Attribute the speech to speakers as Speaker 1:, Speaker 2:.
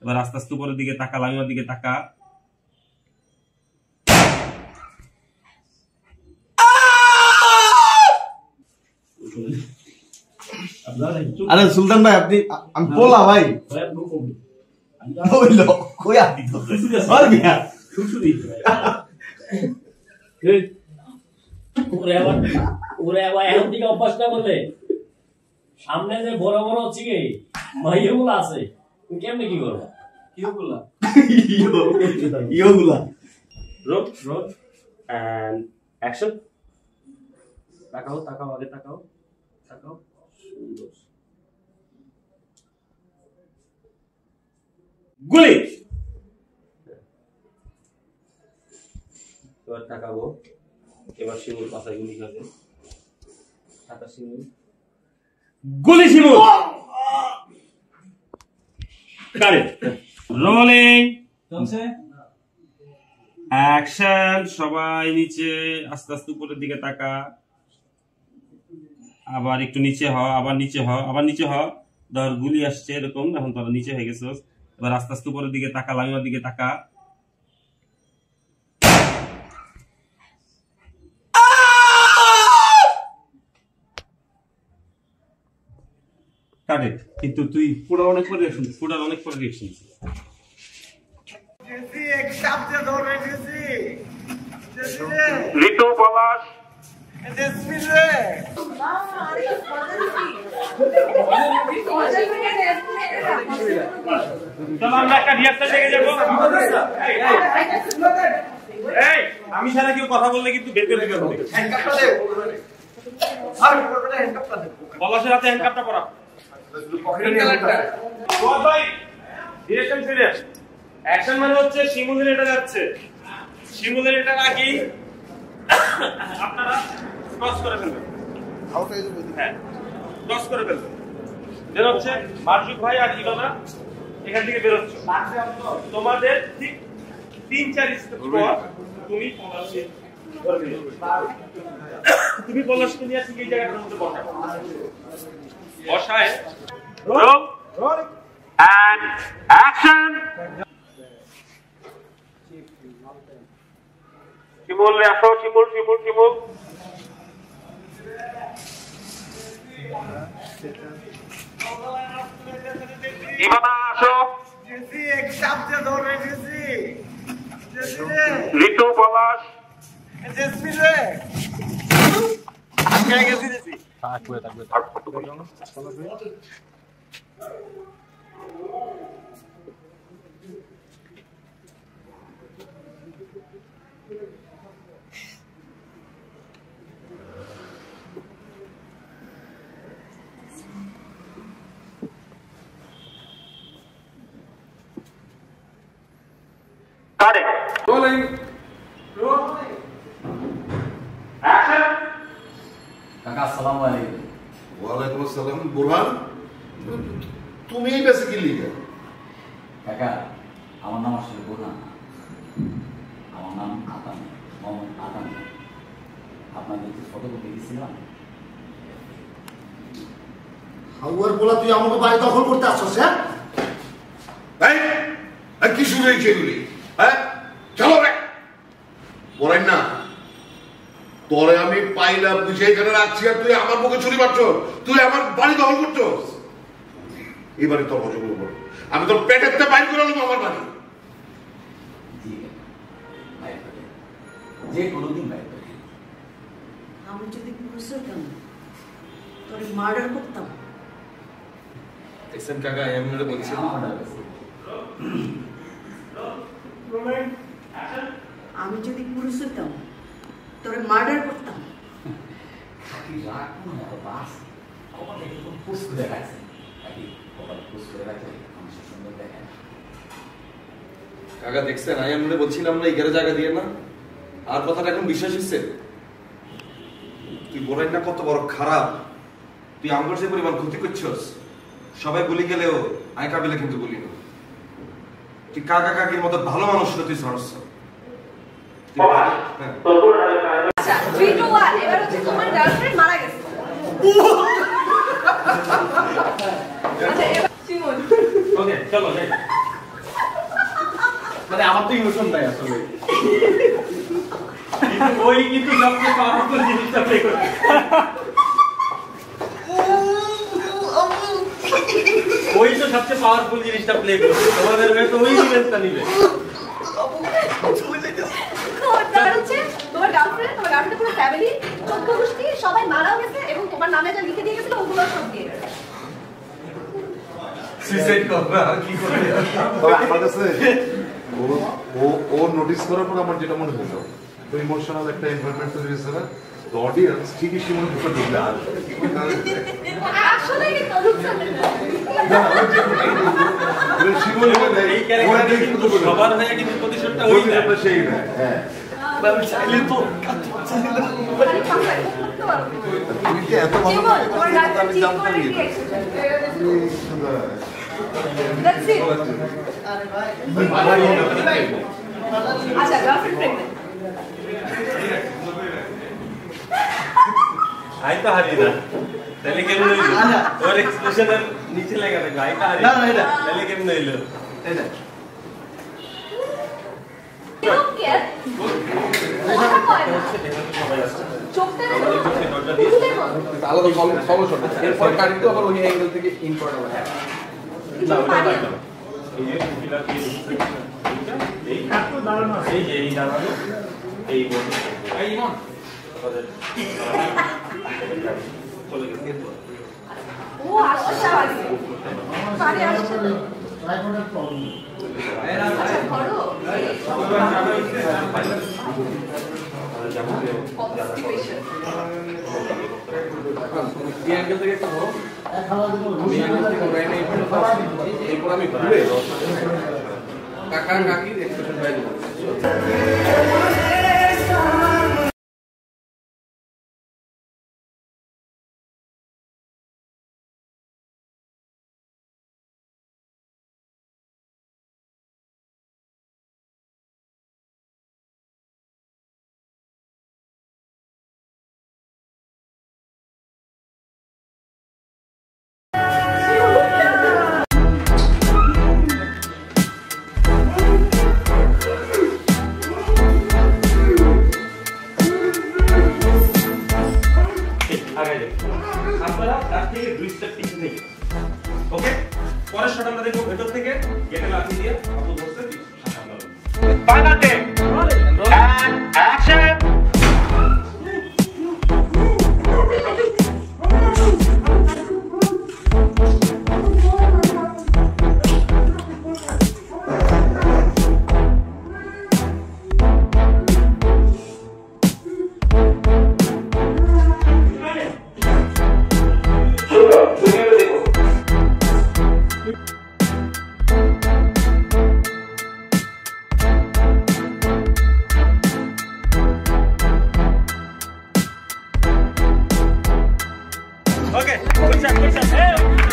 Speaker 1: এবার আস্তে আস্তে উপরের দিকে তাকা, লামিমার দিকে তাকা।
Speaker 2: আরে সুলতান ভাই আপনি, আমি বলা ভাই
Speaker 3: সামনে যে বড় বড় হচ্ছে কি মাইয়াগুলো আছে, তুমি কেমনে কি করবা?
Speaker 2: ইয়োগুলা
Speaker 1: রোল রোল এন্ড অ্যাকশন। তাকাও তাকাও, আগে তাকাও তাকাও, সুন্দর। গুলি। এবার তাকাবো, এবার শিমুল পাশায় গুলি খাবে। তাকা শিমুল, গুলি শিমুল। কারেক্ট। রোলিং চলছে, অ্যাকশন। সবাই নিচে, আস্তে আস্তে উপরের দিকে তাকা, আবার একটু নিচে হ, আবার নিচে হ, আবার নিচে হ। ধর গুলি আসছে এরকম, এখন তোরা নিচে হয়ে গেছিস। এবার আস্তে আস্তে উপরের দিকে তাকা, লামিমার দিকে তাকা। কারেক্ট, কিন্তু তুই পুরো অনেক পরে রিঅ্যাকশন, পুরো অনেক পরে রিঅ্যাকশন। ঋতু পলাশ, আমি সারা কেউ কথা বললে কিন্তু বের করে দিবে। পলাশের হাতে হ্যান্ডকাপটা পরা। অ্যাকশন মানে হচ্ছে শিমুলের এটা যাচ্ছে, শিমুলের এটা রাখি আপনারা ক্রস করে ফেলবেন। হ্যাঁ, ক্রস করে ফেলবেন। বের হচ্ছে মারজুক ভাই আর ইভানা এখান থেকে বের হচ্ছে। তোমাদের ঠিক 3-4 স্টেপ পর তুমি পলাশকে ধরবে। তুমি পলাশকে নিয়ে ঠিক এই জায়গাটার মধ্যে বসাও। বসায় রোল এন্ড অ্যাকশন। শিমুল আসো, শিমুল শিমুল শিমুল। ইভানা আসো। ঋতু পলাশ, Rolling. Action.
Speaker 3: কাকা আসসালামু আলাইকুম।
Speaker 4: ওয়ালাইকুম আসসালাম। বুরহান, তুমি এই বেসে কি লিখে?
Speaker 3: কাকা আমার নাম আসলে বুরহান, আমার নাম আতান, মোহাম্মদ আতান। আপনাদের যে ফটোকপি দিয়েছিলাম।
Speaker 4: হাওয়ার বলা তুই আমাকে বাড়ি দখল করতে আসছিস? হ্যাঁ এই কি শুরু হয়েছে এগুলি? হ্যাঁ চলো রে বলেন না, তোরে আমি পাইলা বুঝে এখানে রাখছি আর তুই আমার মুখে ছুরি মারছ, তুই আমার বাড়ি দখল করছস। এবারে তোর কথা বলবো, আমি তোর পেটেতে বাইর করে নেবো আমার বাড়ি।
Speaker 3: যে কোনোদিন বাইর করে।
Speaker 5: আমি যদি পুরুষ হইতাম তোরে মার্ডার করতাম।
Speaker 2: দেখছেন কাকা, এমনি বলছিলাম
Speaker 5: আমি যদি পুরুষ হইতাম তোরে মার্ডার করতাম।
Speaker 2: কাকা দেখছেন, আমি এমনি বলছিলাম না, এই জায়গা দিয়ে না। আর কথাটা এখন বিশ্বাস হচ্ছে? তুই বলেন না কত বড় খারাপ, তুই আমার যে পরিমাণ ক্ষতি করছস। সবাই বলি গেলেও আমি কাবিলে কিন্তু বলি না। তুই কাকা কাকির মতো ভালো মানুষ তুই সরস।
Speaker 6: আচ্ছা 3 2 1 এবার হচ্ছে তোমার গার্লফ্রেন্ড মারা গেছে। আচ্ছা এবার শিমুল।
Speaker 1: ওকে চলো যাই।
Speaker 7: মানে আমার তো ইমোশন নাই আসলে
Speaker 1: ওই কিন্তু সবচেয়ে পাওয়ারফুল জিনিসটা প্লে করে ওই তো সবচেয়ে পাওয়ারফুল জিনিসটা প্লে করছে তোমাদের হয়তো ওই ইভেন্টটা নিবে
Speaker 6: তোমার গার্লফ্রেন্ড পুরো ফ্যামিলি 14 গোষ্ঠী সবাই মারাও গেছে এবং তোমার নামে যা লিখে দিয়ে গেছিল ওগুলো সব দিয়ে গেছে
Speaker 2: সুইসাইড করবে আর কি করবে
Speaker 4: তবে আমার কাছে ও নোটিস করার পর আমার যেটা মনে হলো তো ইমোশনাল একটা এনভায়রনমেন্ট তৈরি হয়েছে না দ্য অডিয়েন্স ঠিকই সীমার ভিতরে ঢুকলে আসবে
Speaker 6: আসলে কি তরুণ
Speaker 1: এই ক্যারেক্টারটা কিন্তু সবার হয়ে কিন্তু প্রতিশোধটা ওই না
Speaker 4: সেই না হ্যাঁ
Speaker 2: আমি চাইলে তো
Speaker 4: তুমি কি এত ভালো আমি জানতামই
Speaker 6: That's it. আচ্ছা গার্লফ্রেন্ড প্রেগন্যান্ট
Speaker 1: আই তো হারি না তাহলে কেমন হইলো ওর এক্সপ্রেশনের নিচে লাগা থাকে আই তো হারি
Speaker 7: না, না, এটা।
Speaker 1: তাহলে কেমন হইলো
Speaker 7: এই দেখ
Speaker 6: You don't care. কথা কয় না। চোখটা খুলে বল।
Speaker 7: আলাদা সলিউশন এরপর কাটিতে আবার ওই অ্যাঙ্গেল থেকে ইন করা হবে
Speaker 1: না ওটা লাগবে না এই যে টুপিটা দিয়ে এই কাটতো দাঁড়ানো এই যে এই দাঁড়ানো এই বল এই ইমন চলে গেছে
Speaker 6: ও আসছে বাড়ি। বাড়ি আসছে তো। আচ্ছা ধরো। Constipation.
Speaker 7: এই অ্যাঙ্গেল থেকে একটা ধরো এই অ্যাঙ্গেল থেকে আমরা এনে এরপর আমি ঘুরে কাকা কাকির এক্সপ্রেশন বাইরে দেবো
Speaker 1: আপনারা তার থেকে 2 স্টেপ পিছনে থেকে ওকে পরের শট আমরা দেখব ভেতর থেকে গেটে লাথি দিয়ে আপু বসতে দিই final take and action Okay, good shot, good shot. Hey!